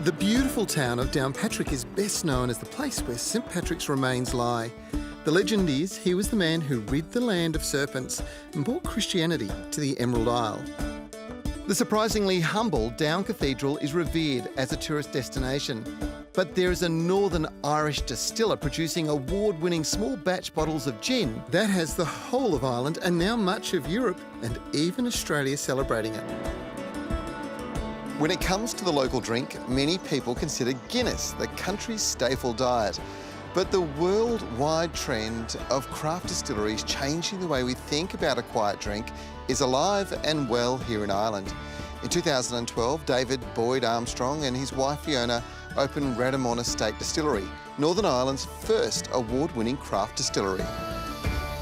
The beautiful town of Downpatrick is best known as the place where St Patrick's remains lie. The legend is he was the man who rid the land of serpents and brought Christianity to the Emerald Isle. The surprisingly humble Down Cathedral is revered as a tourist destination. But there is a Northern Irish distiller producing award-winning small batch bottles of gin that has the whole of Ireland and now much of Europe and even Australia celebrating it. When it comes to the local drink, many people consider Guinness the country's staple diet. But the worldwide trend of craft distilleries changing the way we think about a quiet drink is alive and well here in Ireland. In 2012, David Boyd Armstrong and his wife Fiona opened Rademon Estate Distillery, Northern Ireland's first award-winning craft distillery.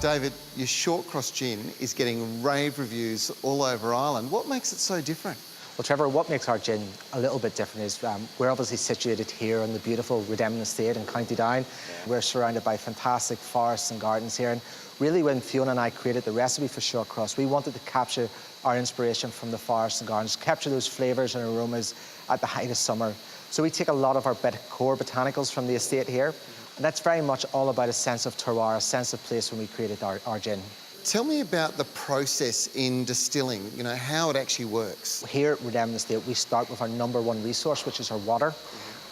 David, your Shortcross Gin is getting rave reviews all over Ireland. What makes it so different? Well, Trevor, what makes our gin a little bit different is we're obviously situated here on the beautiful Rademon Estate in County Down. Yeah. We're surrounded by fantastic forests and gardens here. And really, when Fiona and I created the recipe for Shortcross, we wanted to capture our inspiration from the forests and gardens, capture those flavours and aromas at the height of summer. So we take a lot of our core botanicals from the estate here. And that's very much all about a sense of terroir, a sense of place when we created our gin. Tell me about the process in distilling, you know, how it actually works. Here at Rademon Estate, we start with our #1 resource, which is our water.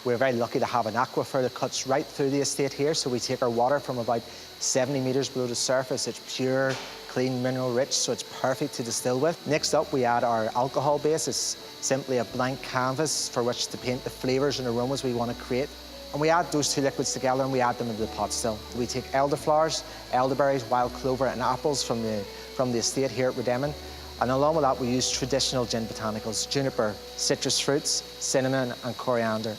We're very lucky to have an aquifer that cuts right through the estate here, so we take our water from about 70 metres below the surface. It's pure, clean, mineral-rich, so it's perfect to distill with. Next up, we add our alcohol base. It's simply a blank canvas for which to paint the flavours and aromas we want to create. And we add those two liquids together and we add them into the pot still. We take elderflowers, elderberries, wild clover and apples from the estate here at Rademon. And along with that, we use traditional gin botanicals, juniper, citrus fruits, cinnamon and coriander.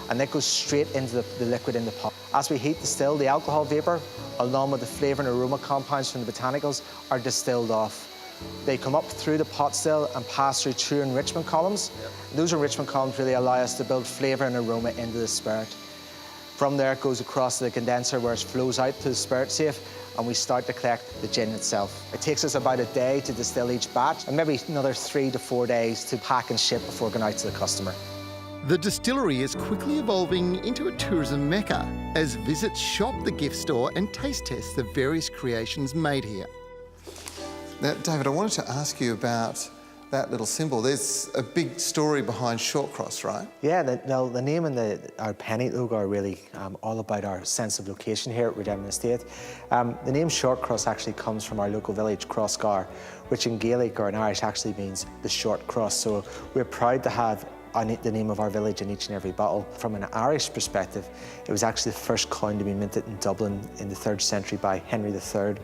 And that goes straight into the liquid in the pot. As we heat distill, the alcohol vapour, along with the flavour and aroma compounds from the botanicals, are distilled off. They come up through the pot still and pass through two enrichment columns. Yep. Those enrichment columns really allow us to build flavour and aroma into the spirit. From there, it goes across to the condenser where it flows out to the spirit safe, and we start to collect the gin itself. It takes us about a day to distill each batch, and maybe another 3 to 4 days to pack and ship before going out to the customer. The distillery is quickly evolving into a tourism mecca as visits shop the gift store and taste test the various creations made here. Now, David, I wanted to ask you about that little symbol. There's a big story behind Shortcross, right? Yeah, the name and our penny logo are really all about our sense of location here at Rademon Estate. The name Shortcross actually comes from our local village, Crossgar, which in Gaelic or in Irish actually means the short cross. So we're proud to have the name of our village in each and every bottle. From an Irish perspective, it was actually the first coin to be minted in Dublin in the 3rd century by Henry III.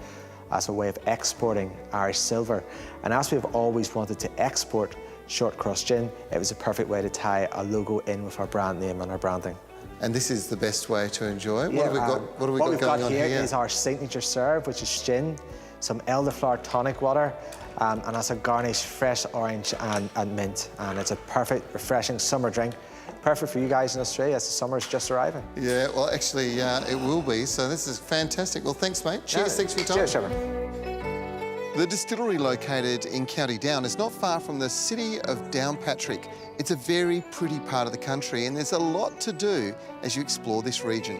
As a way of exporting Irish silver. And as we've always wanted to export Shortcross Gin, it was a perfect way to tie a logo in with our brand name and our branding. And this is the best way to enjoy it? Yeah, what have we got going on here? Is our signature serve, which is gin, some elderflower tonic water, and as a garnish, fresh orange and mint. And it's a perfect, refreshing summer drink. Perfect for you guys in Australia as the summer is just arriving. Yeah, well, actually, it will be. So this is fantastic. Well, thanks, mate. Cheers, yeah, thanks for your time. Cheers, Trevor. The distillery located in County Down is not far from the city of Downpatrick. It's a very pretty part of the country and there's a lot to do as you explore this region.